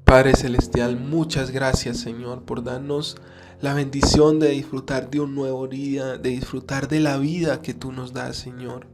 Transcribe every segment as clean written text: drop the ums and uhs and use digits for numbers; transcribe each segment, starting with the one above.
Padre Celestial, muchas gracias, Señor, por darnos la bendición de disfrutar de un nuevo día, de disfrutar de la vida que tú nos das, Señor.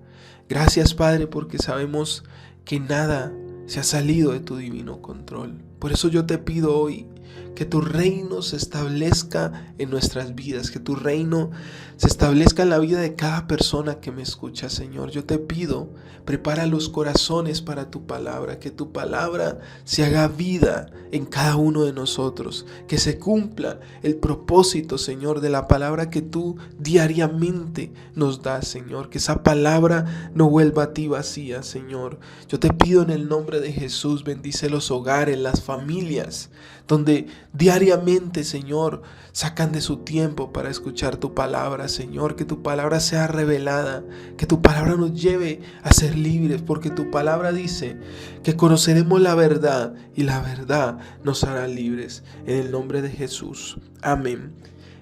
Gracias, Padre, porque sabemos que nada se ha salido de tu divino control. Por eso yo te pido hoy que tu reino se establezca en nuestras vidas, que tu reino se establezca en la vida de cada persona que me escucha, Señor. Yo te pido, prepara los corazones para tu palabra, que tu palabra se haga vida en cada uno de nosotros, que se cumpla el propósito, Señor, de la palabra que tú diariamente nos das, Señor, que esa palabra no vuelva a ti vacía, Señor. Yo te pido en el nombre de Jesús, bendice los hogares, las familias, donde diariamente, Señor, sacan de su tiempo para escuchar tu palabra, Señor, que tu palabra sea revelada, que tu palabra nos lleve a ser libres, porque tu palabra dice que conoceremos la verdad y la verdad nos hará libres. En el nombre de Jesús, amén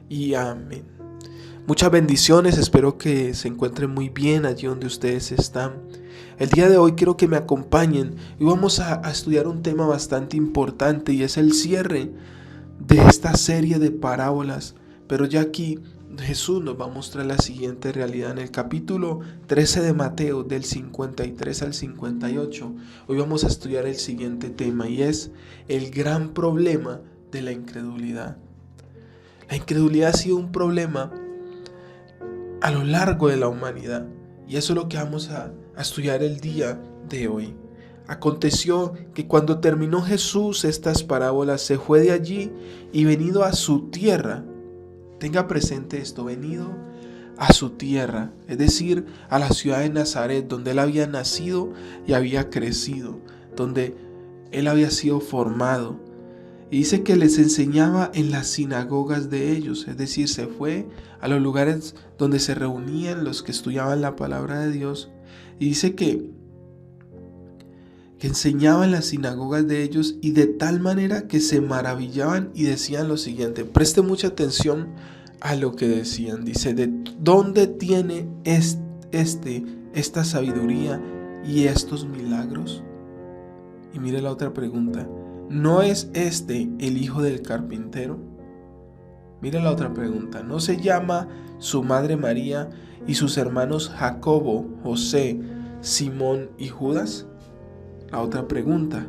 y amén. Muchas bendiciones, espero que se encuentren muy bien allí donde ustedes están. El día de hoy quiero que me acompañen y vamos a estudiar un tema bastante importante y es el cierre de esta serie de parábolas. Pero ya aquí Jesús nos va a mostrar la siguiente realidad en el capítulo 13 de Mateo, del 53 al 58. Hoy vamos a estudiar el siguiente tema y es el gran problema de la incredulidad. La incredulidad ha sido un problema a lo largo de la humanidad y eso es lo que vamos a estudiar el día de hoy. Aconteció que cuando terminó Jesús estas parábolas, se fue de allí y venido a su tierra. Tenga presente esto, venido a su tierra, es decir, a la ciudad de Nazaret, donde él había nacido y había crecido, donde él había sido formado. Y dice que les enseñaba en las sinagogas de ellos, es decir, se fue a los lugares donde se reunían los que estudiaban la palabra de Dios. Y dice que enseñaba en las sinagogas de ellos y de tal manera que se maravillaban y decían lo siguiente. Preste mucha atención a lo que decían. Dice, ¿de dónde tiene esta sabiduría y estos milagros? Y mire la otra pregunta. ¿No es este el hijo del carpintero? Mire la otra pregunta. ¿No se llama su madre María y sus hermanos Jacobo, José, Simón y Judas? La otra pregunta.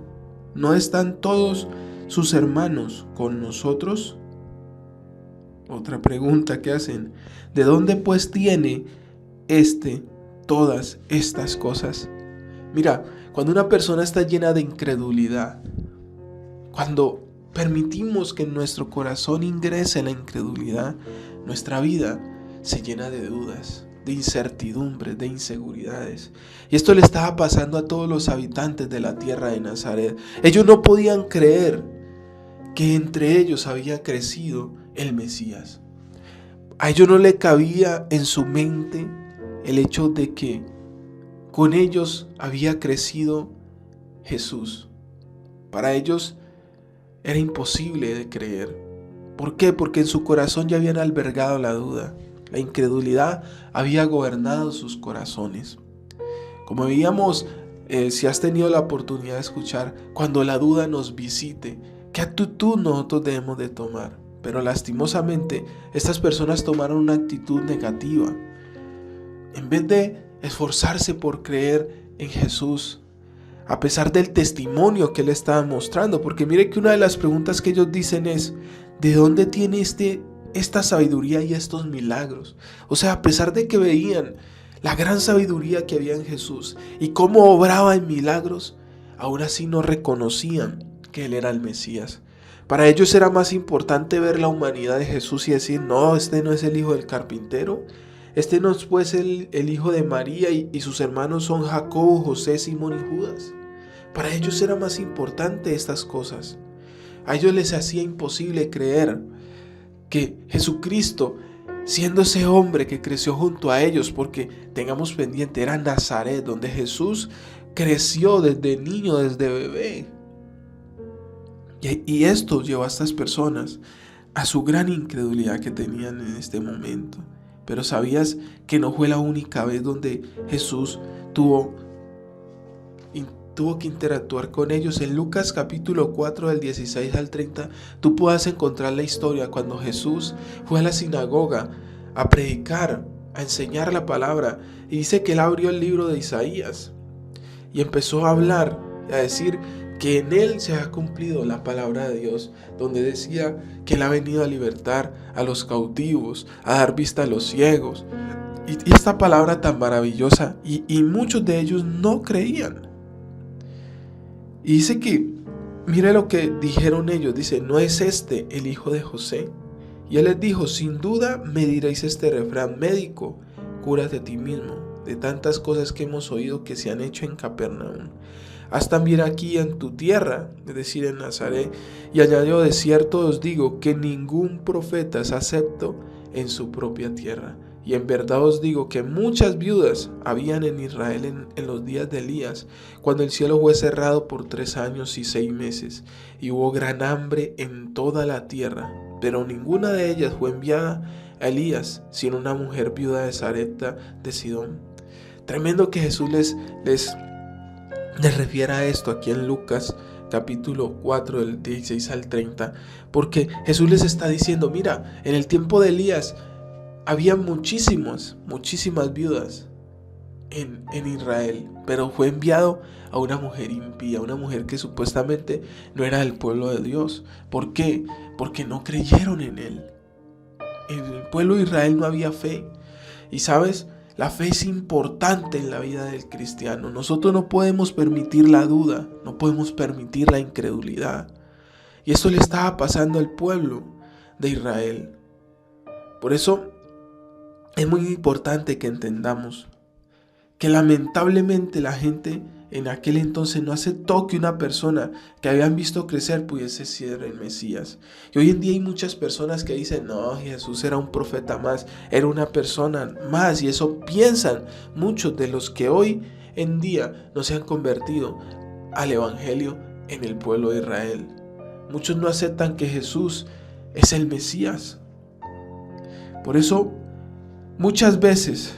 ¿No están todos sus hermanos con nosotros? Otra pregunta que hacen. ¿De dónde pues tiene todas estas cosas? Mira, cuando una persona está llena de incredulidad, cuando permitimos que en nuestro corazón ingrese la incredulidad, nuestra vida se llena de dudas, de incertidumbres, de inseguridades. Y esto le estaba pasando a todos los habitantes de la tierra de Nazaret. Ellos no podían creer que entre ellos había crecido el Mesías. A ellos no le cabía en su mente el hecho de que con ellos había crecido Jesús. Para ellos era imposible de creer. ¿Por qué? Porque en su corazón ya habían albergado la duda. La incredulidad había gobernado sus corazones. Como veíamos, si has tenido la oportunidad de escuchar, cuando la duda nos visite, ¿qué actitud nosotros debemos de tomar? Pero lastimosamente, estas personas tomaron una actitud negativa. En vez de esforzarse por creer en Jesús, a pesar del testimonio que él estaba mostrando, porque mire que una de las preguntas que ellos dicen es, ¿de dónde tiene esta sabiduría y estos milagros? O sea, a pesar de que veían la gran sabiduría que había en Jesús y cómo obraba en milagros, aún así no reconocían que él era el Mesías. Para ellos era más importante ver la humanidad de Jesús y decir, no, este no es el hijo del carpintero, este no es pues el hijo de María y sus hermanos son Jacobo, José, Simón y Judas. Para ellos era más importante estas cosas. A ellos les hacía imposible creer que Jesucristo, siendo ese hombre que creció junto a ellos, porque tengamos pendiente, era Nazaret, donde Jesús creció desde niño, desde bebé. Y esto llevó a estas personas a su gran incredulidad que tenían en este momento. Pero ¿sabías que no fue la única vez donde Jesús tuvo tuvo que interactuar con ellos. En Lucas capítulo 4 del 16 al 30 tú puedas encontrar la historia cuando Jesús fue a la sinagoga a predicar, a enseñar la palabra, y dice que él abrió el libro de Isaías y empezó a hablar y a decir que en él se ha cumplido la palabra de Dios, donde decía que él ha venido a libertar a los cautivos, a dar vista a los ciegos, y esta palabra tan maravillosa, y muchos de ellos no creían. Y dice que, mire lo que dijeron ellos, dice: ¿no es este el hijo de José? Y él les dijo: sin duda me diréis este refrán: médico, cúrate a ti mismo, de tantas cosas que hemos oído que se han hecho en Capernaum, haz también aquí en tu tierra, es decir, en Nazaret. Y añadió: de cierto os digo que ningún profeta es acepto en su propia tierra. Y en verdad os digo que muchas viudas habían en Israel en los días de Elías, cuando el cielo fue cerrado por 3 años y 6 meses, y hubo gran hambre en toda la tierra, pero ninguna de ellas fue enviada a Elías, sino una mujer viuda de Sarepta de Sidón. Tremendo que Jesús les refiera a esto aquí en Lucas capítulo 4 del 16 al 30, porque Jesús les está diciendo: mira, en el tiempo de Elías había muchísimas viudas en Israel, pero fue enviado a una mujer impía, una mujer que supuestamente no era del pueblo de Dios. ¿Por qué? Porque no creyeron en él. En el pueblo de Israel no había fe. Y sabes, la fe es importante en la vida del cristiano. Nosotros no podemos permitir la duda, no podemos permitir la incredulidad. Y eso le estaba pasando al pueblo de Israel. Por eso es muy importante que entendamos que lamentablemente la gente en aquel entonces no aceptó que una persona que habían visto crecer pudiese ser el Mesías. Y hoy en día hay muchas personas que dicen: no, Jesús era un profeta más, era una persona más. Y eso piensan muchos de los que hoy en día no se han convertido al evangelio en el pueblo de Israel. Muchos no aceptan que Jesús es el Mesías. Por eso muchas veces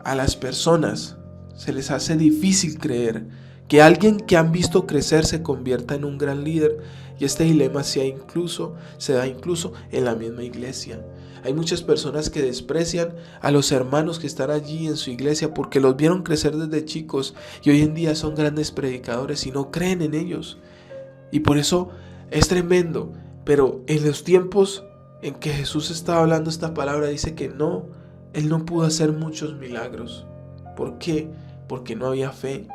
a las personas se les hace difícil creer que alguien que han visto crecer se convierta en un gran líder, y este dilema se da incluso en la misma iglesia. Hay muchas personas que desprecian a los hermanos que están allí en su iglesia porque los vieron crecer desde chicos y hoy en día son grandes predicadores y no creen en ellos. Y por eso es tremendo, pero en los tiempos en que Jesús estaba hablando esta palabra dice que no, él no pudo hacer muchos milagros. ¿Por qué? Porque no había fe.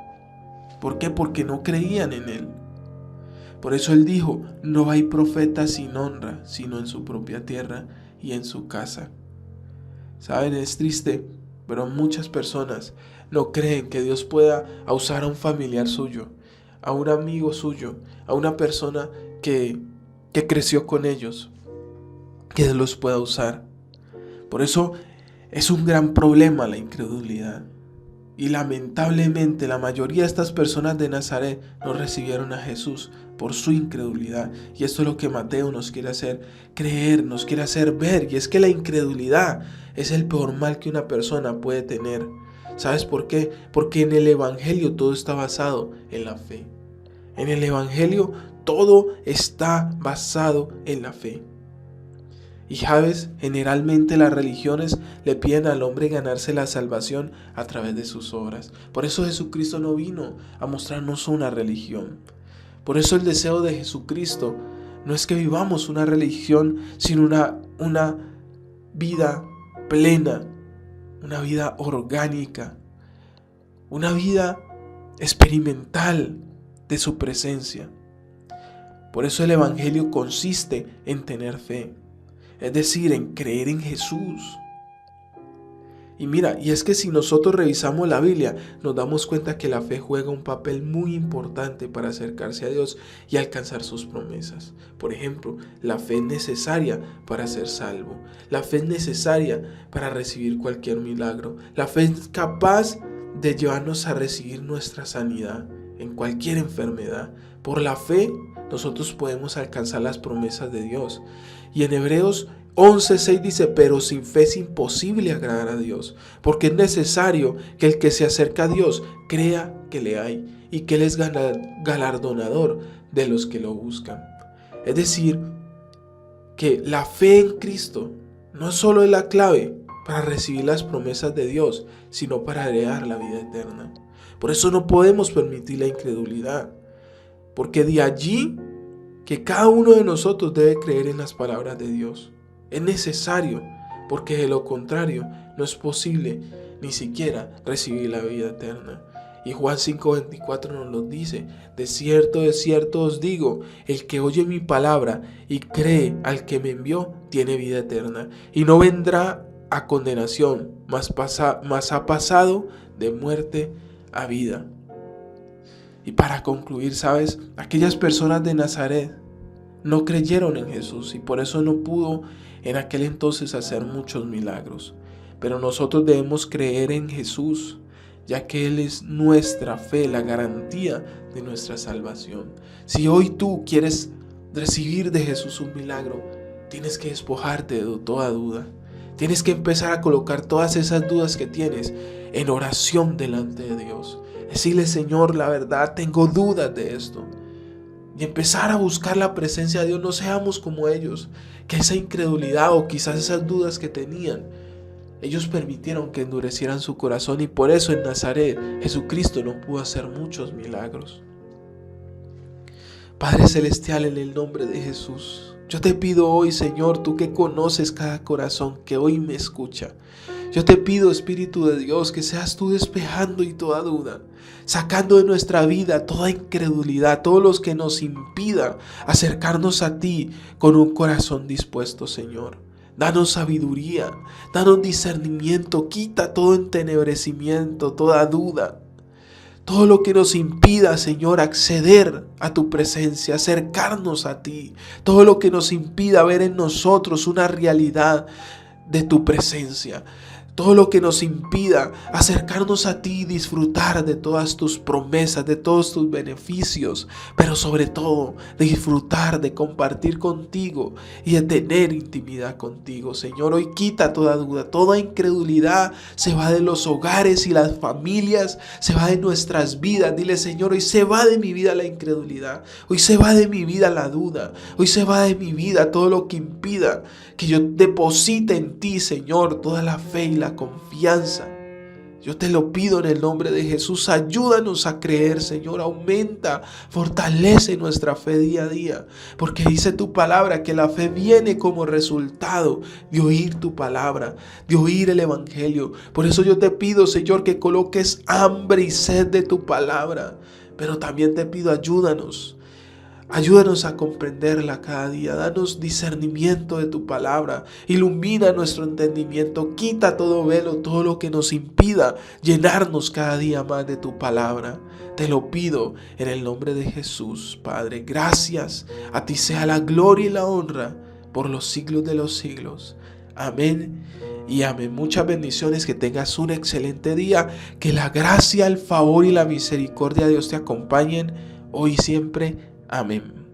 ¿Por qué? Porque no creían en él. Por eso él dijo: no hay profeta sin honra, sino en su propia tierra y en su casa. Saben, es triste, pero muchas personas no creen que Dios pueda usar a un familiar suyo, a un amigo suyo, a una persona que creció con ellos, que Dios los pueda usar. Por eso es un gran problema la incredulidad. Y lamentablemente la mayoría de estas personas de Nazaret no recibieron a Jesús por su incredulidad. Y esto es lo que Mateo nos quiere hacer creer, nos quiere hacer ver. Y es que la incredulidad es el peor mal que una persona puede tener. ¿Sabes por qué? Porque en el evangelio todo está basado en la fe. En el evangelio todo está basado en la fe. Y sabes, generalmente las religiones le piden al hombre ganarse la salvación a través de sus obras. Por eso Jesucristo no vino a mostrarnos una religión. Por eso el deseo de Jesucristo no es que vivamos una religión, sino una vida plena, una vida orgánica, una vida experimental de su presencia. Por eso el evangelio consiste en tener fe. Es decir, en creer en Jesús. Y mira, y es que si nosotros revisamos la Biblia, nos damos cuenta que la fe juega un papel muy importante para acercarse a Dios y alcanzar sus promesas. Por ejemplo, la fe es necesaria para ser salvo. La fe es necesaria para recibir cualquier milagro. La fe es capaz de llevarnos a recibir nuestra sanidad en cualquier enfermedad. Por la fe, nosotros podemos alcanzar las promesas de Dios. Y en Hebreos 11:6 dice, pero sin fe es imposible agradar a Dios, porque es necesario que el que se acerca a Dios crea que le hay y que Él es galardonador de los que lo buscan. Es decir, que la fe en Cristo no solo es la clave para recibir las promesas de Dios, sino para heredar la vida eterna. Por eso no podemos permitir la incredulidad, porque de allí que cada uno de nosotros debe creer en las palabras de Dios. Es necesario, porque de lo contrario no es posible ni siquiera recibir la vida eterna. Y Juan 5:24 nos lo dice, de cierto os digo, el que oye mi palabra y cree al que me envió, tiene vida eterna, y no vendrá a condenación, mas ha pasado de muerte a vida. Y para concluir, ¿sabes? Aquellas personas de Nazaret no creyeron en Jesús y por eso no pudo en aquel entonces hacer muchos milagros. Pero nosotros debemos creer en Jesús, ya que Él es nuestra fe, la garantía de nuestra salvación. Si hoy tú quieres recibir de Jesús un milagro, tienes que despojarte de toda duda. Tienes que empezar a colocar todas esas dudas que tienes en oración delante de Dios. Decirle, Señor, la verdad, tengo dudas de esto. Y empezar a buscar la presencia de Dios. No seamos como ellos, que esa incredulidad o quizás esas dudas que tenían, ellos permitieron que endurecieran su corazón, y por eso en Nazaret Jesucristo no pudo hacer muchos milagros. Padre Celestial, en el nombre de Jesús, yo te pido hoy, Señor, tú que conoces cada corazón que hoy me escucha, yo te pido, Espíritu de Dios, que seas tú despejando y toda duda, sacando de nuestra vida toda incredulidad, todos los que nos impida acercarnos a ti con un corazón dispuesto, Señor. Danos sabiduría, danos discernimiento, quita todo entenebrecimiento, toda duda. Todo lo que nos impida, Señor, acceder a tu presencia, acercarnos a ti. Todo lo que nos impida ver en nosotros una realidad de tu presencia. Todo lo que nos impida acercarnos a ti y disfrutar de todas tus promesas, de todos tus beneficios, pero sobre todo de disfrutar, de compartir contigo y de tener intimidad contigo. Señor, hoy quita toda duda, toda incredulidad se va de los hogares y las familias, se va de nuestras vidas. Dile, Señor, hoy se va de mi vida la incredulidad, hoy se va de mi vida la duda, hoy se va de mi vida todo lo que impida que yo deposite en ti, Señor, toda la fe y la confianza. Yo te lo pido en el nombre de Jesús. Ayúdanos a creer, Señor. Aumenta, fortalece nuestra fe día a día. Porque dice tu palabra que la fe viene como resultado de oír tu palabra, de oír el evangelio. Por eso yo te pido, Señor, que coloques hambre y sed de tu palabra. Pero también te pido, ayúdanos. Ayúdanos a comprenderla cada día, danos discernimiento de tu palabra, ilumina nuestro entendimiento, quita todo velo, todo lo que nos impida llenarnos cada día más de tu palabra. Te lo pido en el nombre de Jesús, Padre. Gracias, a ti sea la gloria y la honra por los siglos de los siglos. Amén y amén. Muchas bendiciones, que tengas un excelente día, que la gracia, el favor y la misericordia de Dios te acompañen hoy y siempre. Amén.